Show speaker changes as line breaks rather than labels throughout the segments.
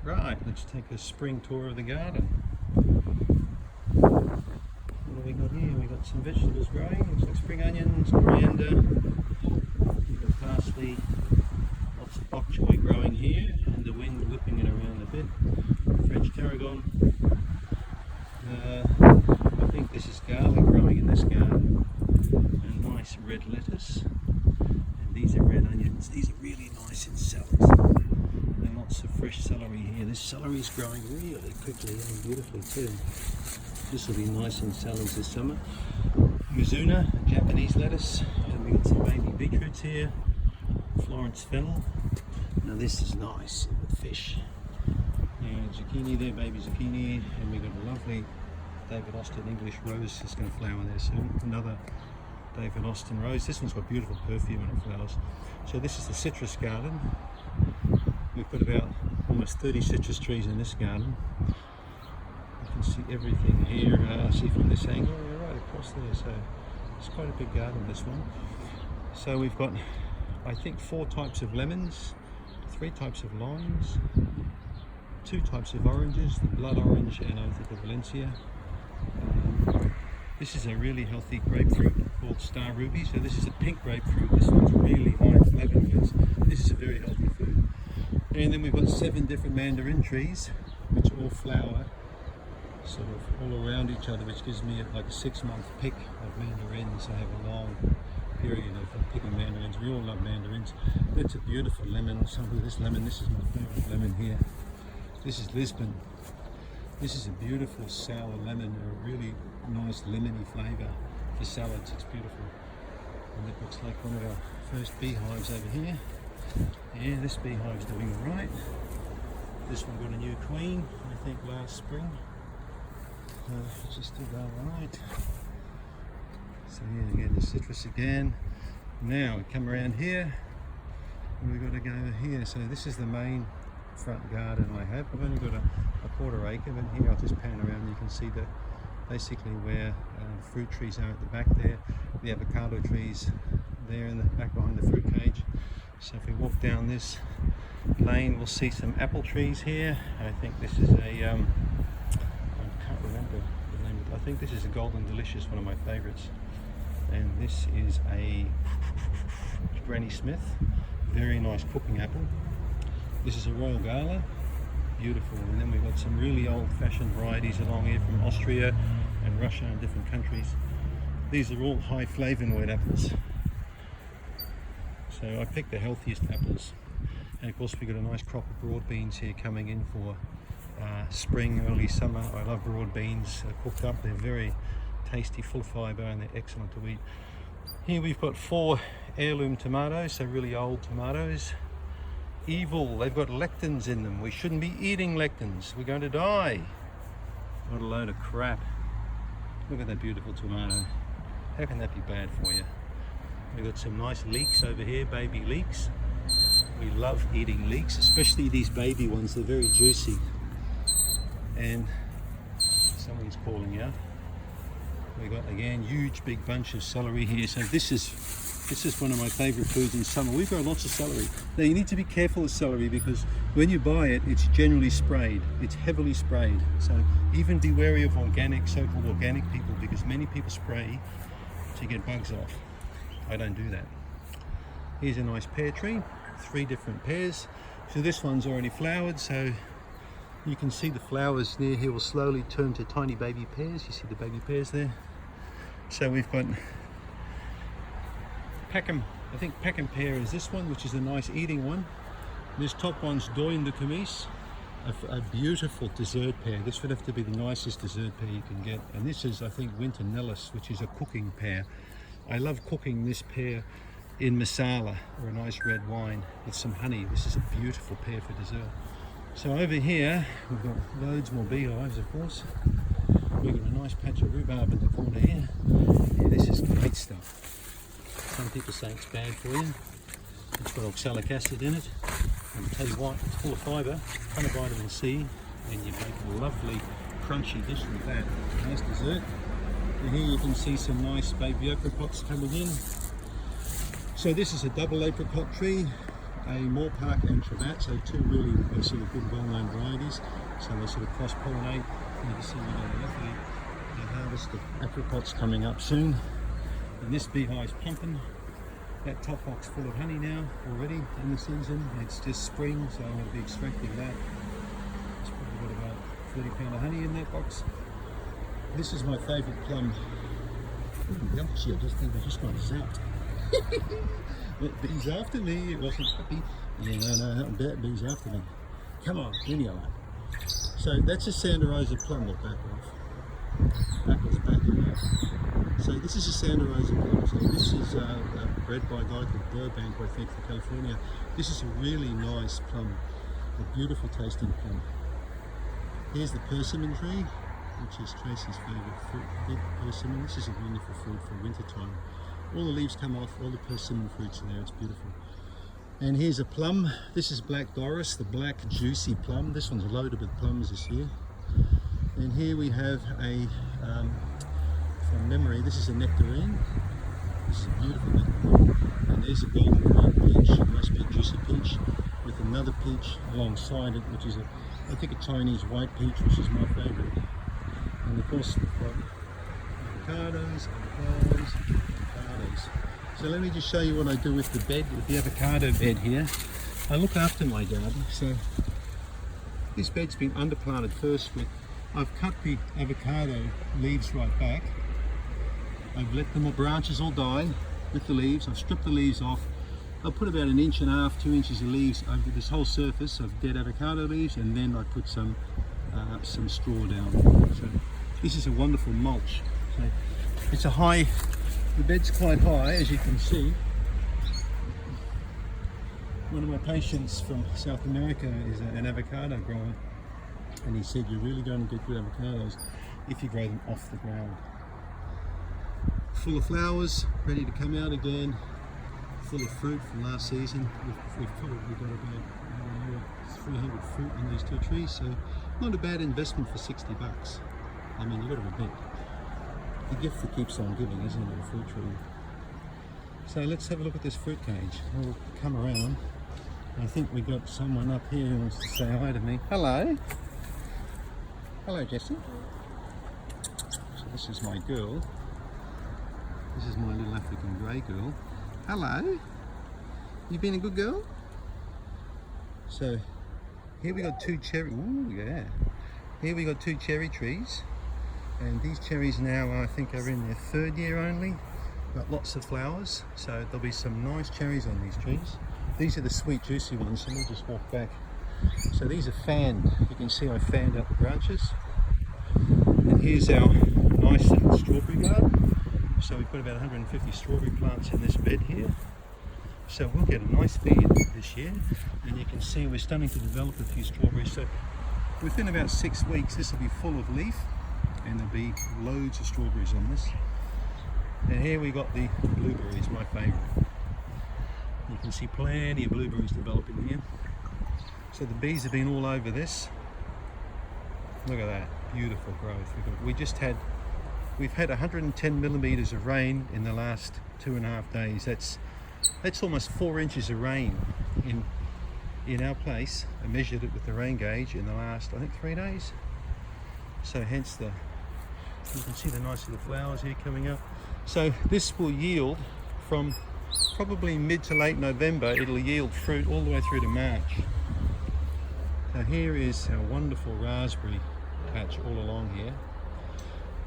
Right, let's take a spring tour of the garden. What have we got here? We've got some vegetables growing. Looks like spring onions, coriander, we've got parsley, lots of bok choy growing here, and the wind whipping it around a bit. French tarragon. I think this is garlic growing in this garden. And nice red lettuce. And these are red onions. These are really nice in salads. And lots of fresh celery here. This celery is growing really quickly and beautifully too. This will be nice in salads this summer. Mizuna, Japanese lettuce. And we've got some baby beetroots here. Florence fennel. Now this is nice with fish. And zucchini there, baby zucchini. And we've got a lovely David Austin English rose that's going to flower there soon. Another David Austin rose. This one's got beautiful perfume when it flowers. So this is the citrus garden. We've got about almost 30 citrus trees in this garden. You can see everything here. See from this angle, yeah, right across there. So it's quite a big garden, this one. So we've got, I think, 4 types of lemons, 3 types of limes, 2 types of oranges, the blood orange and I think the Valencia. This is a really healthy grapefruit called Star Ruby. So this is a pink grapefruit. This one's really high in flavonoids. This is a very healthy food. And then we've got 7 different mandarin trees, which all flower sort of all around each other, which gives me like a 6-month pick of mandarins. I have a long period of picking mandarins. We all love mandarins. That's a beautiful lemon. Some of this lemon, this is my favorite lemon here. This is Lisbon. This is a beautiful sour lemon, a really nice lemony flavour for salads. It's beautiful. And it looks like one of our first beehives over here. Yeah, this beehive's doing all right. This one got a new queen, I think last spring. She's still going all right. So here again, the citrus again. Now we come around here, and we've got to go over here. So this is the main front garden I have. I've only got a quarter acre, but here I'll just pan around and you can see that basically where fruit trees are at the back there, the avocado trees there in the back behind the fruit cage. So if we walk down this lane, we'll see some apple trees here. I think this is a, I can't remember the name of it. I think this is a Golden Delicious, one of my favourites. And this is a Granny Smith, very nice cooking apple. This is a Royal Gala, beautiful. And then we've got some really old-fashioned varieties along here from Austria and Russia and different countries. These are all high flavonoid apples. So I picked the healthiest apples. And of course we've got a nice crop of broad beans here coming in for spring, early summer. I love broad beans cooked up. They're very tasty, full fibre, and they're excellent to eat. Here we've got 4 heirloom tomatoes, so really old tomatoes. Evil, they've got lectins in them. We shouldn't be eating lectins. We're going to die. What a load of crap. Look at that beautiful tomato. How can that be bad for you? We've got some nice leeks over here, baby leeks. We love eating leeks, especially these baby ones. They're very juicy. And someone's calling out. We've got, again, huge big bunch of celery here. So this is one of my favourite foods in summer. We've got lots of celery. Now you need to be careful with celery because when you buy it, it's generally sprayed. It's heavily sprayed. So even be wary of organic, so-called organic people, because many people spray to get bugs off. I don't do that. Here's a nice pear tree, 3 different pears. So this one's already flowered, so you can see the flowers near here will slowly turn to tiny baby pears. You see the baby pears there? So we've got Peckham, I think Peckham pear is this one, which is a nice eating one. This top one's Doyen de Camise, a beautiful dessert pear. This would have to be the nicest dessert pear you can get. And this is, I think, Winter Nellis, which is a cooking pear. I love cooking this pear in masala or a nice red wine with some honey. This is a beautiful pear for dessert. So over here, we've got loads more beehives, of course. We've got a nice patch of rhubarb in the corner here. Yeah, this is great stuff. Some people say it's bad for you. It's got oxalic acid in it. And I'll tell you what, it's full of fibre, ton of vitamin C, and you make a lovely crunchy dish with that. Nice dessert. And here you can see some nice baby apricots coming in. So this is a double apricot tree. a Moorpark and Travat, so two really sort of good well-known varieties. So they sort of cross-pollinate. You can see we've got a lovely harvest of apricots coming up soon. And this beehive's pumping. That top box full of honey now already in the season. It's just spring, so I'm going to be extracting that. It's probably got about 30 pounds of honey in that box. This is my favourite plum. Ooh, actually, I just think I just got zapped. Bees after me. It wasn't happy. Yeah, no, that bees after me. Come on, anyway. So that's a Santa Rosa plum. Look, back off. Backwards, back off. So this is a Santa Rosa plum. So this is bred by a guy called Burbank, I think, from California. This is a really nice plum, a beautiful tasting plum. Here's the persimmon tree, which is Tracy's favourite fruit. Big persimmon. This is a wonderful fruit for winter time. All the leaves come off, all the persimmon fruits are there, it's beautiful. And here's a plum. This is Black Doris, the black juicy plum. This one's loaded with plums this year. And here we have a, from memory, this is a nectarine. This is a beautiful nectarine. And there's a golden green peach, it must be a juicy peach, with another peach alongside it, which is I think a Chinese white peach, which is my favourite. And of course we've got avocados, avocados. So let me just show you what I do with the bed, with the avocado bed here. I look after my garden. So this bed's been underplanted first with, I've cut the avocado leaves right back. I've let the branches all die with the leaves. I've stripped the leaves off. I'll put about 1.5 inches, 2 inches of leaves over this whole surface of dead avocado leaves, and then I put some straw down. So this is a wonderful mulch. So it's a high, the bed's quite high, as you can see. One of my patients from South America is an avocado grower, and he said you're really going to get good avocados if you grow them off the ground. Full of flowers, ready to come out again, full of fruit from last season. We've probably got about 300 fruit on these two trees, so not a bad investment for 60 bucks. I mean, you've got to admit, the gift that keeps on giving, isn't it, a fruit tree? So let's have a look at this fruit cage. We'll come around. I think we got someone up here who wants to say hi to me. Hello. Hello, Jessie. So this is my girl. This is my little African grey girl. Hello. You been a good girl? So here we got two cherry. Ooh, yeah. Here we got two cherry trees. And these cherries now, I think, are in their 3rd year only. Got lots of flowers, so there'll be some nice cherries on these trees. These are the sweet, juicy ones, so we'll just walk back. So these are fanned. You can see I fanned out the branches. And here's our nice little strawberry garden. So we've got about 150 strawberry plants in this bed here. So we'll get a nice feed this year. And you can see we're starting to develop a few strawberries. So within about 6 weeks, this will be full of leaf. And there'll be loads of strawberries on this. And here we got the blueberries, my favourite. You can see plenty of blueberries developing here. So the bees have been all over this. Look at that, beautiful growth. We've had 110 millimeters of rain in the last 2.5 days. That's almost 4 inches of rain in our place. I measured it with the rain gauge in the last, I think, 3 days. So hence you can see the nice little flowers here coming up. So this will yield from probably mid to late November. It'll yield fruit all the way through to March. So here is our wonderful raspberry patch all along here.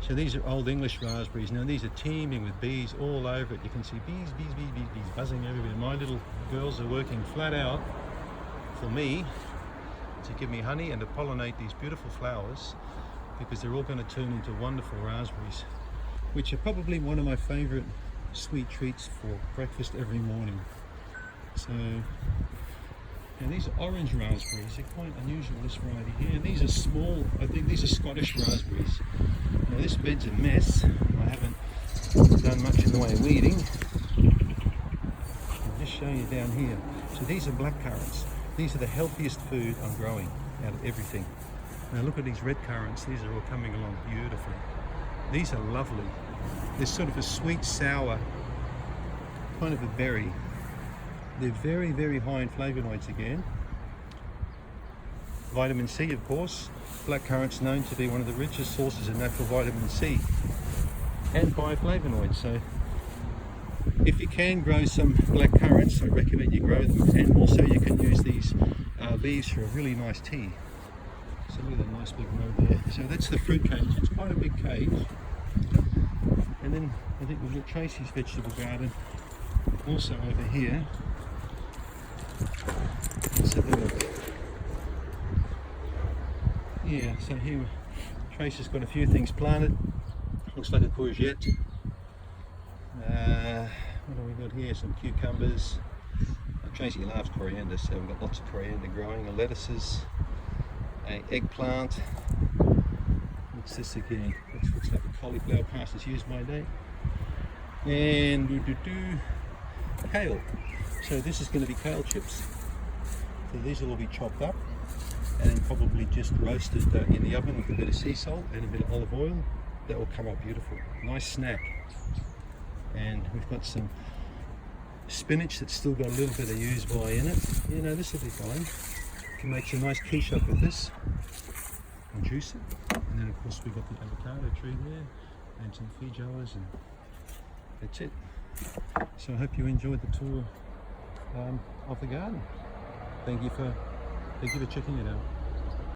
So these are old English raspberries. Now these are teeming with bees all over it. You can see bees buzzing everywhere. My little girls are working flat out for me to give me honey and to pollinate these beautiful flowers, because they're all going to turn into wonderful raspberries, which are probably one of my favourite sweet treats for breakfast every morning. So, and these are orange raspberries. They're quite unusual, this variety here. And these are small, I think these are Scottish raspberries. Now this bed's a mess. I haven't done much in the way of weeding. I'll just show you down here. So these are black currants. These are the healthiest food I'm growing out of everything. Now look at these red currants. These are all coming along beautifully. These are lovely. They're sort of a sweet, sour, kind of a berry. They're very, very high in flavonoids again. Vitamin C, of course. Blackcurrant's known to be one of the richest sources of natural vitamin C and bioflavonoids. So if you can grow some blackcurrants, I recommend you grow them. And also you can use these leaves for a really nice tea. So look at that nice big row there. So that's the fruit cage. It's quite a big cage. And then I think we've got Tracy's vegetable garden also over here. Let's have a look. Yeah, so here Tracy's got a few things planted. Looks like a courgette. What have we got here? Some cucumbers. Tracy loves coriander, so we've got lots of coriander growing. Lettuces, an eggplant. What's this again? This looks like a cauliflower pastures used by day. And kale. So this is going to be kale chips. So these will all be chopped up and then probably just roasted in the oven with a bit of sea salt and a bit of olive oil. That will come out beautiful. Nice snack. And we've got some spinach that's still got a little bit of used-by in it. You know, this will be fine. You can make some nice quiche up with this and juice it. And then of course we've got the avocado tree there and some feijoas, and that's it. So I hope you enjoyed the tour of the garden. Thank you for checking it out.